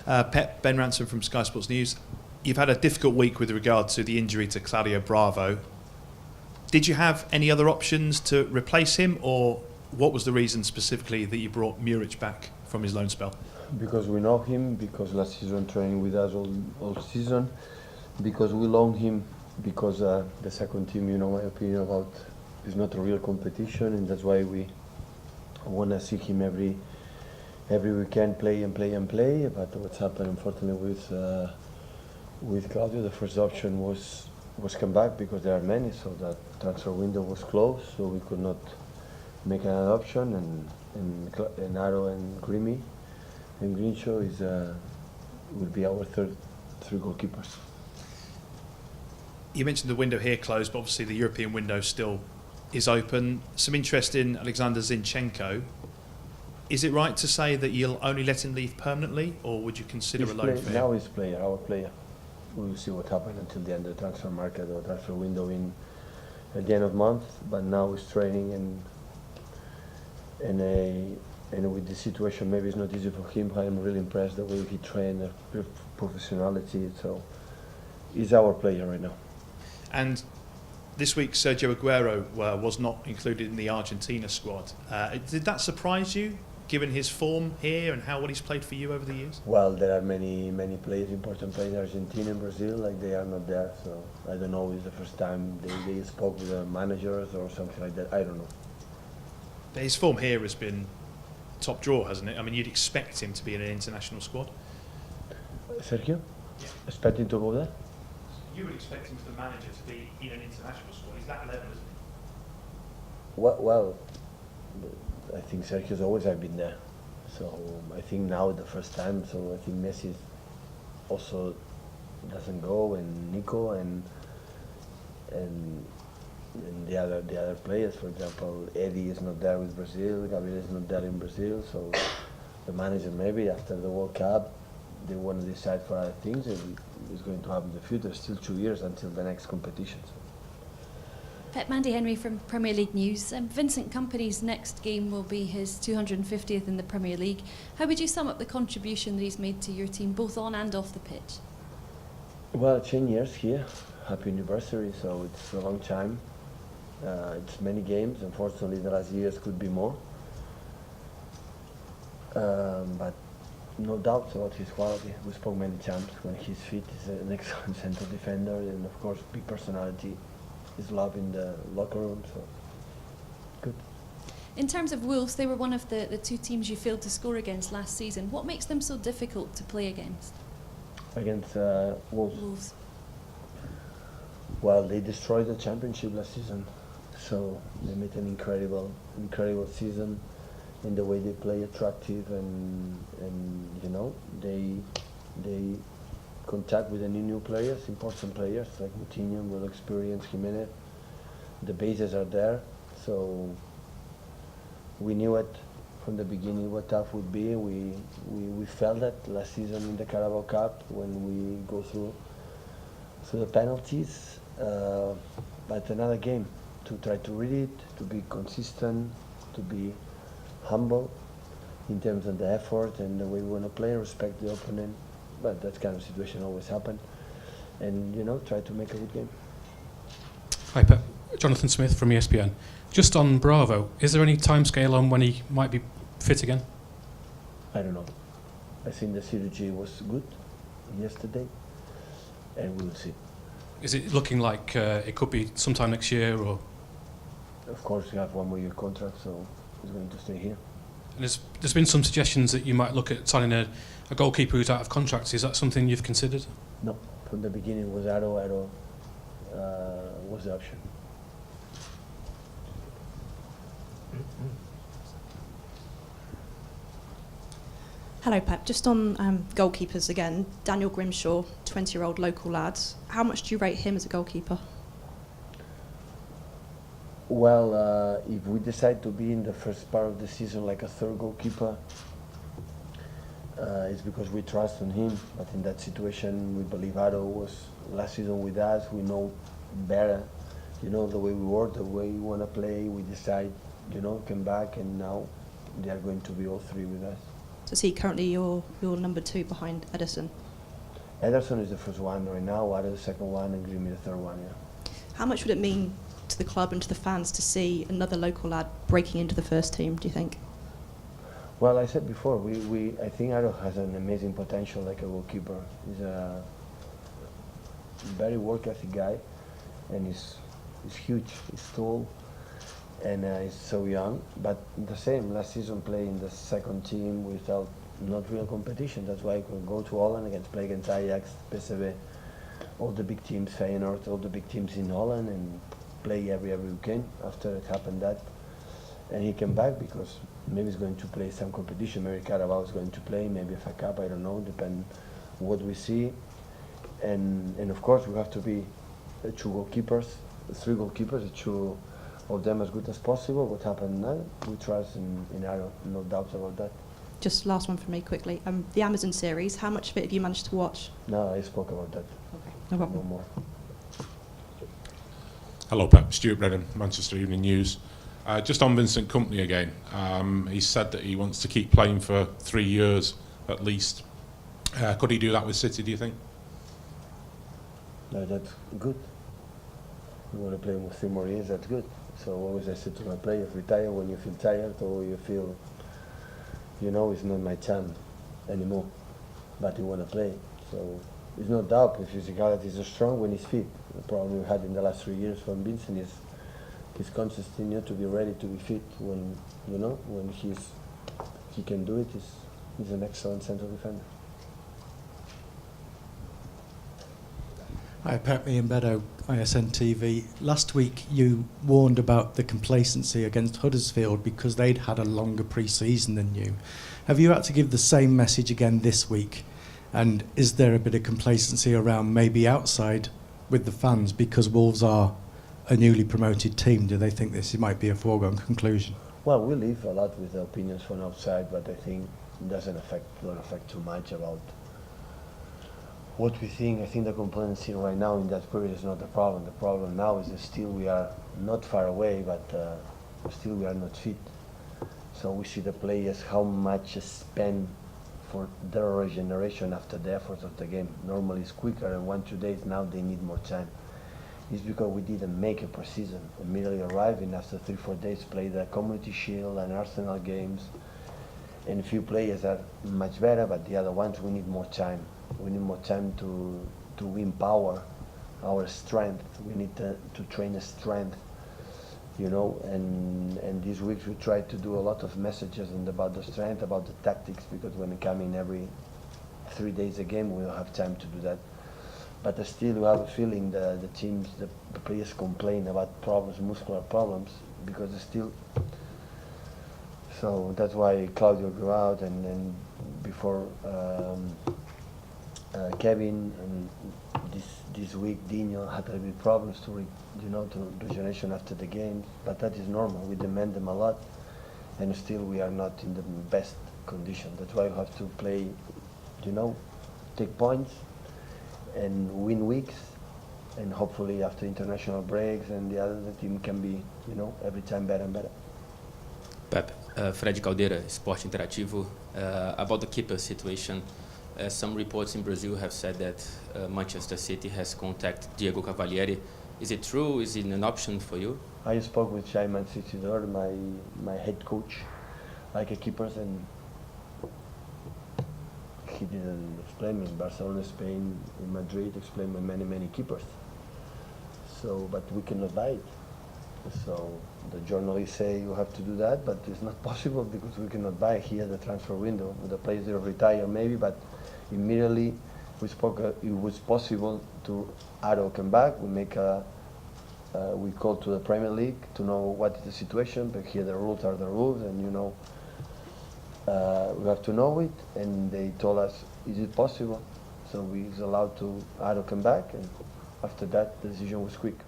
Pep, Ben Ransom from Sky Sports News. You've had a difficult week with regard to the injury to Claudio Bravo. Did you have any other options to replace him, or what was the reason specifically that you brought Muric back from his loan spell? Because we know him, because last season training with us all season, because we loaned him, because the second team, you know my opinion about, is not a real competition, and that's why we want to see him every weekend play. But what's happened, unfortunately, with Claudio, the first option was come back, because there are many, so that transfer window was closed, so we could not make another option, and Aro and Grimy and Greenshaw will be our three goalkeepers. You mentioned the window here closed, but obviously the European window still is open. Some interest in Alexander Zinchenko. Is it right to say that you'll only let him leave permanently, or would you consider a loan for him? Now he's our player. We will see what happens until the end of the transfer market or transfer window at the end of the month. But now he's training, and with the situation, maybe it's not easy for him. I'm really impressed the way he trained, professionality. So he's our player right now. And this week, Sergio Aguero was not included in the Argentina squad. Did that surprise you, given his form here and how well he's played for you over the years? Well, there are many players, important players in Argentina and Brazil, like they are not there. So I don't know, it's the first time they spoke with the managers or something like that. I don't know. But his form here has been top drawer, hasn't it? I mean, you'd expect him to be in an international squad. Sergio? Yeah. Expect him to go there? You would expect him, to the manager, to be in an international squad. He's that level, isn't he? Well, I think Sergio's always have been there. So I think now the first time. So I think Messi also doesn't go, and Nico and the other players. For example, Eddie is not there with Brazil. Gabriel is not there in Brazil. So the manager, maybe after the World Cup, they want to decide for other things, and it's going to happen in the future. Still 2 years until the next competition. So. Pep, Mandy Henry from Premier League News. Vincent Kompany's next game will be his 250th in the Premier League. How would you sum up the contribution that he's made to your team, both on and off the pitch? Well, 10 years here. Happy anniversary, so it's a long time. It's many games. Unfortunately, the last years could be more. But no doubt about his quality. We spoke many times. When he's fit, he's an excellent central defender, and of course, big personality. His love in the locker room, so good. In terms of Wolves, they were one of the two teams you failed to score against last season. What makes them so difficult to play against? Against Wolves? Well, they destroyed the championship last season, so they made an incredible season in the way they play, attractive, and you know they contact with the new players, important players like Moutinho, well experienced, Jimenez. The bases are there, so we knew it from the beginning what tough would be. We felt that last season in the Carabao Cup when we go through the penalties. But another game to try to read it, to be consistent, to be humble in terms of the effort and the way we want to play, respect the opponent. But that kind of situation always happen, and you know, try to make a good game. Hi Pep, Jonathan Smith from ESPN. Just on Bravo, is there any timescale on when he might be fit again? I don't know. I think the surgery was good yesterday, and we will see. Is it looking like it could be sometime next year, or? Of course, we have 1 more year contract, so he's going to stay here. And there's been some suggestions that you might look at signing a goalkeeper who's out of contract. Is that something you've considered? No, from the beginning was Aro was the option. Hello Pep, just on goalkeepers again, Daniel Grimshaw, 20-year-old local lad. How much do you rate him as a goalkeeper? Well, if we decide to be in the first part of the season like a third goalkeeper, it's because we trust on him. But in that situation, we believe Aro was last season with us. We know better, you know, the way we work, the way we want to play. We decide, you know, come back, and now they are going to be all three with us. So is he currently your number 2 behind Ederson? Ederson is the first one right now, Ado the second one, and Grimmy the third one, yeah. How much would it mean to the club and to the fans to see another local lad breaking into the first team, do you think? Well, I said before, I think Ado has an amazing potential like a goalkeeper. He's a very work ethic guy, and he's huge, he's tall, and he's so young. But the same, last season playing the second team without not real competition. That's why he could go to Holland play against Ajax, PSV, all the big teams, Feyenoord, all the big teams in Holland, and play every weekend. After it happened that, and he came back because maybe he's going to play some competition. Maybe Carabao is going to play, maybe FA Cup, I don't know, depend what we see. And of course we have to be 2 goalkeepers, 3 goalkeepers, 2 of them as good as possible. What happened now, we trust in Aaron, no doubts about that. Just last one from me quickly. The Amazon series, how much of it have you managed to watch? No, I spoke about that, Okay, no no problem. more. Hello, Pep. Stuart Brennan, Manchester Evening News. Just on Vincent Kompany again. He said that he wants to keep playing for 3 years at least. Could he do that with City, do you think? No, that's good. You want to play with 3 more years, that's good. So always I say to my players, retire when you feel tired or you feel, it's not my time anymore, but you want to play. So it's no doubt the physicality is strong when he's fit. The problem we had in the last 3 years from Vincent is his consistency to be ready to be fit when, when he can do it. He's an excellent central defender. Hi, Pep, Ian Beddoe, ISN TV. Last week you warned about the complacency against Huddersfield because they'd had a longer pre-season than you. Have you had to give the same message again this week? And is there a bit of complacency around maybe outside with the fans because Wolves are a newly promoted team? Do they think this might be a foregone conclusion? Well, we live a lot with the opinions from outside, but I think it doesn't affect too much about what we think. I think the complacency right now in that period is not the problem. The problem now is that still we are not far away, but still we are not fit. So we see the players how much spend for their regeneration after the efforts of the game. Normally it's quicker and 1-2 days, now they need more time. It's because we didn't make a pre-season. Immediately arriving after 3-4 days, play the Community Shield and Arsenal games. And a few players are much better, but the other ones we need more time. We need more time to empower our strength. We need to train the strength, and these weeks we try to do a lot of messages and about the strength, about the tactics, because when we come in every 3 days a game, we don't have time to do that. But still we have a feeling the teams, the players complain about problems, muscular problems, because still. So that's why Claudio go out, and before Kevin, and this week Dino had a bit problems to regeneration after the game, but that is normal. We demand them a lot, and still we are not in the best condition. That's why you have to play, take points and win weeks, and hopefully after international breaks and the other team can be, every time better and better. Pep, Fred Caldeira, Sport Interativo. About the keeper situation, some reports in Brazil have said that Manchester City has contacted Diego Cavalieri. Is it true? Is it an option for you? I spoke with Xai Mancisidor, my head coach, like a keepers, and he didn't explain me. In Barcelona, Spain, in Madrid, explained me many keepers. So, but we cannot buy it. So the journalists say you have to do that, but it's not possible because we cannot buy here the transfer window. The players they retire maybe, but immediately we spoke. It was possible to Aro come back. We make we call to the Premier League to know what is the situation. But here the rules are the rules, and we have to know it. And they told us, is it possible? So we was allowed to Aro come back, and after that the decision was quick.